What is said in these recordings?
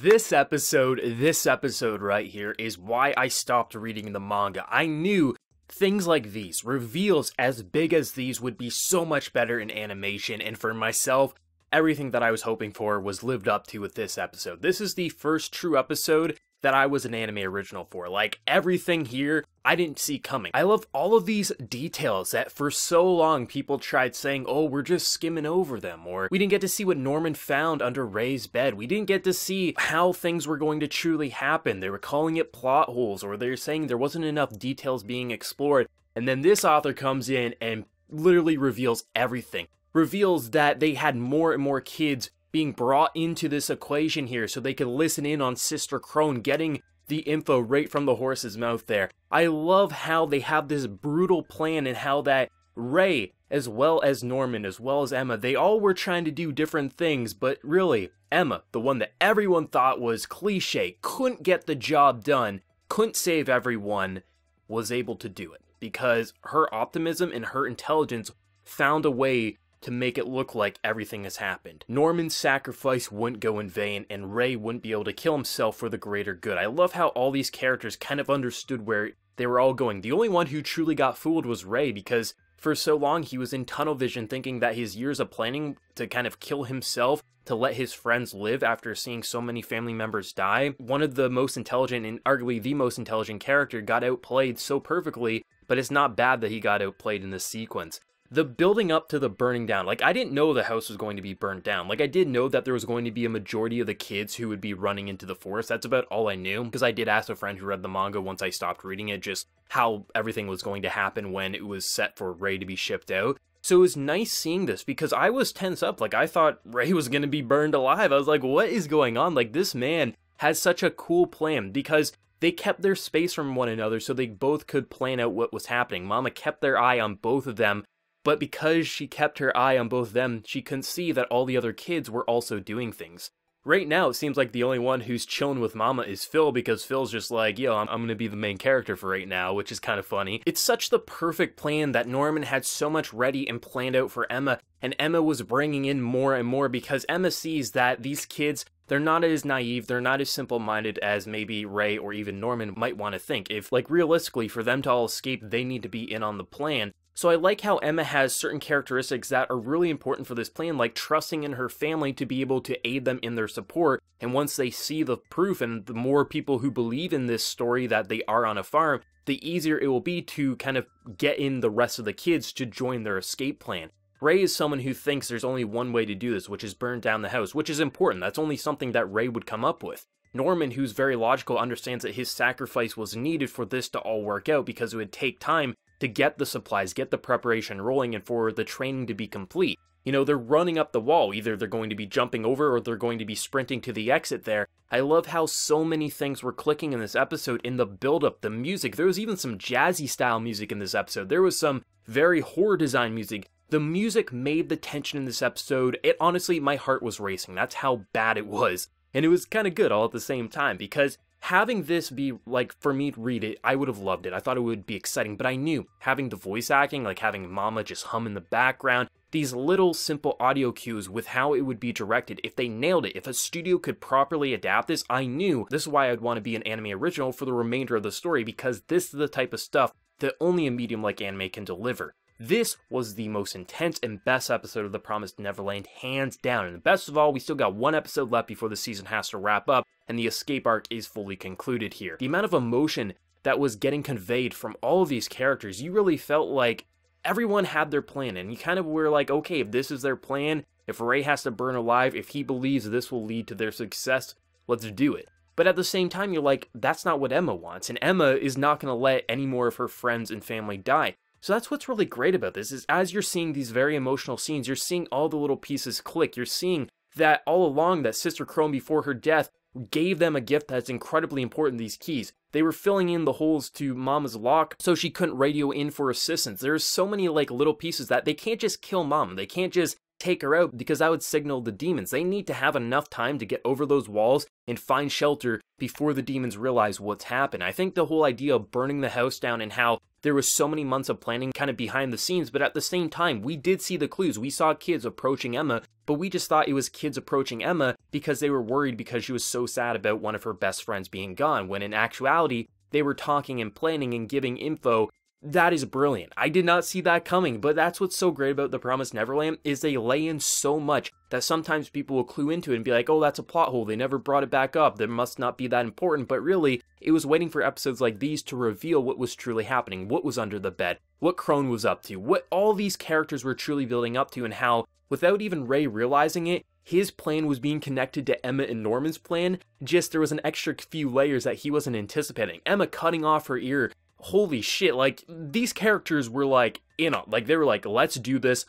This episode right here is why I stopped reading the manga. I knew things like these, reveals as big as these, would be so much better in animation, and for myself, everything that I was hoping for was lived up to with this episode. This is the first true episode that I was an anime original for. Like, everything here, I didn't see coming. I love all of these details that for so long people tried saying, oh, we're just skimming over them, or we didn't get to see what Norman found under Ray's bed. We didn't get to see how things were going to truly happen. They were calling it plot holes, or they were saying there wasn't enough details being explored. And then this author comes in and literally reveals everything. Reveals that they had more and more kids being brought into this equation here so they could listen in on Sister Crone, getting the info right from the horse's mouth there. I love how they have this brutal plan and how that Ray, as well as Norman, as well as Emma, they all were trying to do different things, but really, Emma, the one that everyone thought was cliche, couldn't get the job done, couldn't save everyone, was able to do it. Because her optimism and her intelligence found a way to make it look like everything has happened. Norman's sacrifice wouldn't go in vain, and Ray wouldn't be able to kill himself for the greater good. I love how all these characters kind of understood where they were all going. The only one who truly got fooled was Ray, because for so long he was in tunnel vision thinking that his years of planning to kind of kill himself to let his friends live after seeing so many family members die. One of the most intelligent and arguably the most intelligent character got outplayed so perfectly, but it's not bad that he got outplayed in this sequence. The building up to the burning down, like, I didn't know the house was going to be burnt down. Like, I did know that there was going to be a majority of the kids who would be running into the forest. That's about all I knew, because I did ask a friend who read the manga once I stopped reading it, just how everything was going to happen when it was set for Ray to be shipped out. So it was nice seeing this, because I was tense up. Like, I thought Ray was going to be burned alive. I was like, what is going on? Like, this man has such a cool plan, because they kept their space from one another so they both could plan out what was happening. Mama kept their eye on both of them, but because she kept her eye on both of them, she couldn't see that all the other kids were also doing things. Right now, it seems like the only one who's chilling with Mama is Phil, because Phil's just like, yo, I'm gonna be the main character for right now, which is kind of funny. It's such the perfect plan that Norman had so much ready and planned out for Emma, and Emma was bringing in more and more, because Emma sees that these kids, they're not as naive, they're not as simple-minded as maybe Ray or even Norman might want to think. If, like, realistically, for them to all escape, they need to be in on the plan. So I like how Emma has certain characteristics that are really important for this plan, like trusting in her family to be able to aid them in their support, and once they see the proof and the more people who believe in this story that they are on a farm, the easier it will be to kind of get in the rest of the kids to join their escape plan. Ray is someone who thinks there's only one way to do this, which is burn down the house, which is important. That's only something that Ray would come up with. Norman, who's very logical, understands that his sacrifice was needed for this to all work out, because it would take time to get the supplies, get the preparation rolling, and for the training to be complete. You know, they're running up the wall. Either they're going to be jumping over or they're going to be sprinting to the exit there. I love how so many things were clicking in this episode, in the build-up, the music. There was even some jazzy style music in this episode. There was some very horror design music. The music made the tension in this episode. It honestly, my heart was racing. That's how bad it was. And it was kind of good all at the same time, because having this be, like, for me to read it, I would have loved it. I thought it would be exciting, but I knew having the voice acting, like having Mama just hum in the background, these little simple audio cues with how it would be directed, if they nailed it, if a studio could properly adapt this, I knew this is why I'd want to be an anime original for the remainder of the story, because this is the type of stuff that only a medium like anime can deliver. This was the most intense and best episode of The Promised Neverland, hands down. And best of all, we still got one episode left before the season has to wrap up, and the escape arc is fully concluded here. The amount of emotion that was getting conveyed from all of these characters, you really felt like everyone had their plan, and you kind of were like, okay, if this is their plan, if Ray has to burn alive, if he believes this will lead to their success, let's do it. But at the same time, you're like, that's not what Emma wants, and Emma is not going to let any more of her friends and family die. So that's what's really great about this, is as you're seeing these very emotional scenes, you're seeing all the little pieces click. You're seeing that all along that Sister Crone, before her death, gave them a gift that's incredibly important, these keys. They were filling in the holes to Mama's lock so she couldn't radio in for assistance. There's so many, like, little pieces that they can't just kill Mom. They can't just take her out because that would signal the demons. They need to have enough time to get over those walls and find shelter before the demons realize what's happened. I think the whole idea of burning the house down and how there was so many months of planning kind of behind the scenes, but at the same time, we did see the clues. We saw kids approaching Emma, but we just thought it was kids approaching Emma because they were worried because she was so sad about one of her best friends being gone, when in actuality, they were talking and planning and giving info. That is brilliant. I did not see that coming, but that's what's so great about The Promised Neverland, is they lay in so much that sometimes people will clue into it and be like, oh, that's a plot hole, they never brought it back up, there must not be that important, but really, it was waiting for episodes like these to reveal what was truly happening, what was under the bed, what Crone was up to, what all these characters were truly building up to, and how, without even Ray realizing it, his plan was being connected to Emma and Norman's plan, just there was an extra few layers that he wasn't anticipating. Emma cutting off her ear, holy shit, like, these characters were like, in on, like, they were like, let's do this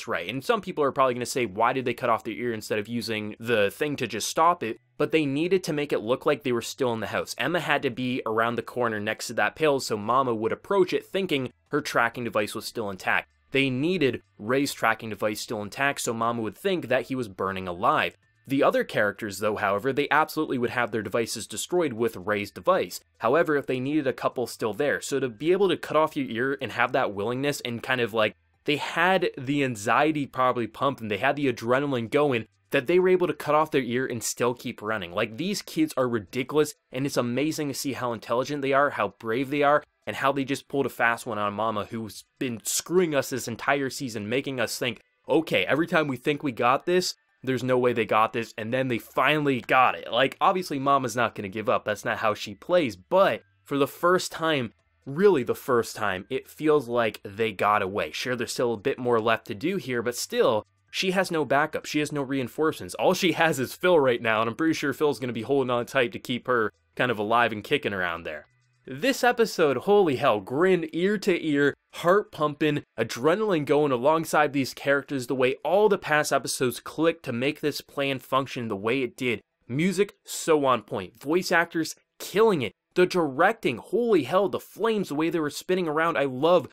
right. And some people are probably going to say, why did they cut off their ear instead of using the thing to just stop it? But they needed to make it look like they were still in the house. Emma had to be around the corner next to that pail so Mama would approach it thinking her tracking device was still intact. They needed Ray's tracking device still intact so Mama would think that he was burning alive. The other characters, though, however, they absolutely would have their devices destroyed with Ray's device. However, if they needed a couple still there, so to be able to cut off your ear and have that willingness and kind of like, they had the anxiety probably pumping, they had the adrenaline going, that they were able to cut off their ear and still keep running. Like, these kids are ridiculous, and it's amazing to see how intelligent they are, how brave they are, and how they just pulled a fast one on Mama, who's been screwing us this entire season, making us think, okay, every time we think we got this, there's no way they got this, and then they finally got it. Like, obviously Mama's not going to give up, that's not how she plays, but for the first time, really the first time, it feels like they got away. Sure, there's still a bit more left to do here, but still, she has no backup, she has no reinforcements. All she has is Phil right now, and I'm pretty sure Phil's going to be holding on tight to keep her kind of alive and kicking around there. This episode, holy hell, grin ear to ear, heart pumping, adrenaline going alongside these characters, the way all the past episodes clicked to make this plan function the way it did. Music, so on point. Voice actors, killing it. The directing, holy hell, the flames, the way they were spinning around. I love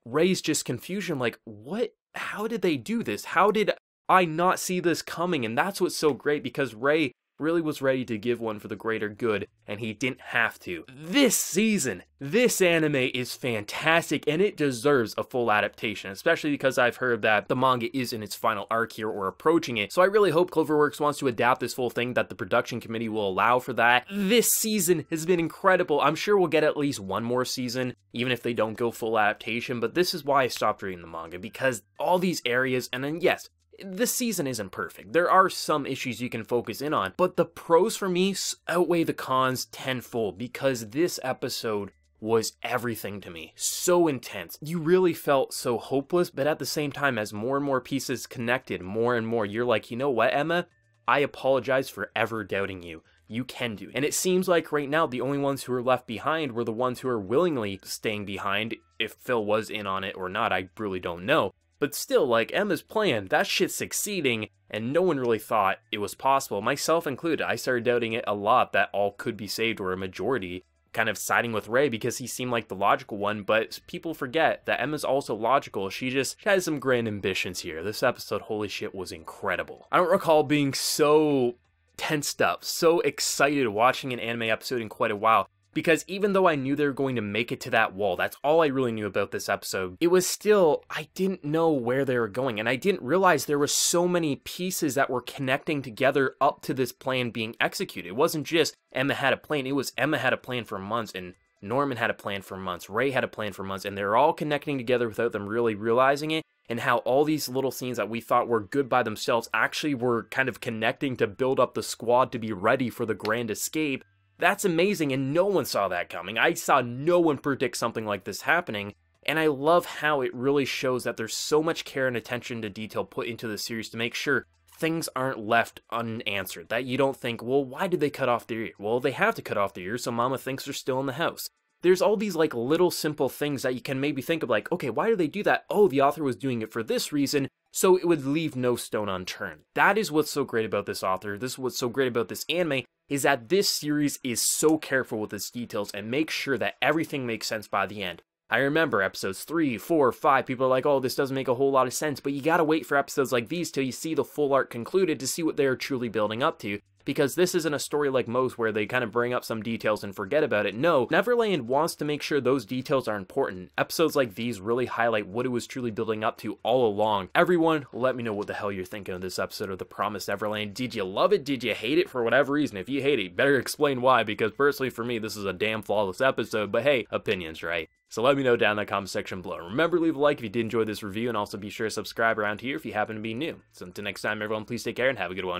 Ray's just confusion, like, what? How did they do this? How did I not see this coming? And that's what's so great, because Ray really was ready to give one for the greater good, and he didn't have to. This season, this anime is fantastic, and it deserves a full adaptation, especially because I've heard that the manga is in its final arc here, or approaching it, so I really hope Cloverworks wants to adapt this full thing, that the production committee will allow for that. This season has been incredible. I'm sure we'll get at least one more season, even if they don't go full adaptation, but this is why I stopped reading the manga, because all these areas, and then yes, this season isn't perfect. There are some issues you can focus in on, but the pros for me outweigh the cons tenfold, because this episode was everything to me. So intense. You really felt so hopeless, but at the same time, as more and more pieces connected, more and more, you're like, you know what, Emma? I apologize for ever doubting you. You can do. And it seems like right now, the only ones who are left behind were the ones who are willingly staying behind. If Phil was in on it or not, I really don't know. But still, like, Emma's plan, that shit's succeeding, and no one really thought it was possible, myself included. I started doubting it a lot that all could be saved, or a majority, kind of siding with Ray because he seemed like the logical one, but people forget that Emma's also logical. She has some grand ambitions here. This episode, holy shit, was incredible. I don't recall being so tensed up, so excited watching an anime episode in quite a while. Because even though I knew they were going to make it to that wall, that's all I really knew about this episode, it was still, I didn't know where they were going, and I didn't realize there were so many pieces that were connecting together up to this plan being executed. It wasn't just Emma had a plan, it was Emma had a plan for months, and Norman had a plan for months, Ray had a plan for months, and they're all connecting together without them really realizing it, and how all these little scenes that we thought were good by themselves actually were kind of connecting to build up the squad to be ready for the grand escape. That's amazing, and no one saw that coming. I saw no one predict something like this happening, and I love how it really shows that there's so much care and attention to detail put into the series to make sure things aren't left unanswered, that you don't think, well, why did they cut off their ear? Well, they have to cut off their ear, so Mama thinks they're still in the house. There's all these like little simple things that you can maybe think of, like, okay, why did they do that? Oh, the author was doing it for this reason, so it would leave no stone unturned. That is what's so great about this author. This is what's so great about this anime, is that this series is so careful with its details and makes sure that everything makes sense by the end. I remember episodes 3, 4, 5, people are like, oh, this doesn't make a whole lot of sense, but you gotta wait for episodes like these till you see the full arc concluded to see what they are truly building up to. Because this isn't a story like most where they kind of bring up some details and forget about it. No, Neverland wants to make sure those details are important. Episodes like these really highlight what it was truly building up to all along. Everyone, let me know what the hell you're thinking of this episode of The Promised Neverland. Did you love it? Did you hate it? For whatever reason, if you hate it, better explain why, because personally for me, this is a damn flawless episode, but hey, opinions, right? So let me know down in the comment section below. Remember, leave a like if you did enjoy this review, and also be sure to subscribe around here if you happen to be new. So until next time, everyone, please take care and have a good one.